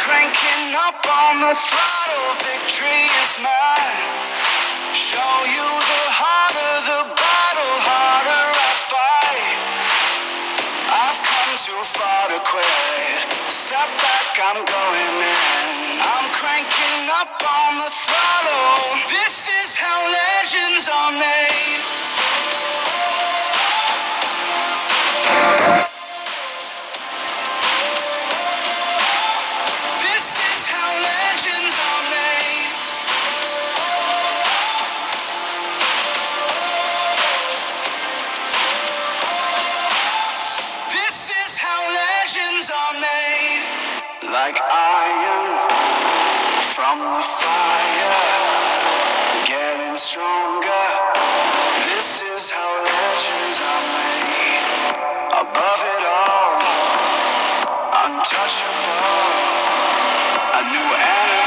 cranking up on the throttle, victory is mine. Show you the harder the battle, harder I fight. I've come too far to quit. Step back, I'm going in. I'm cranking up on the throttle. This is how legends are made. This is how legends are made. This is how legends are made. Like iron from the fire, getting stronger. This is how legends are made. Above it all, untouchable. A new enemy.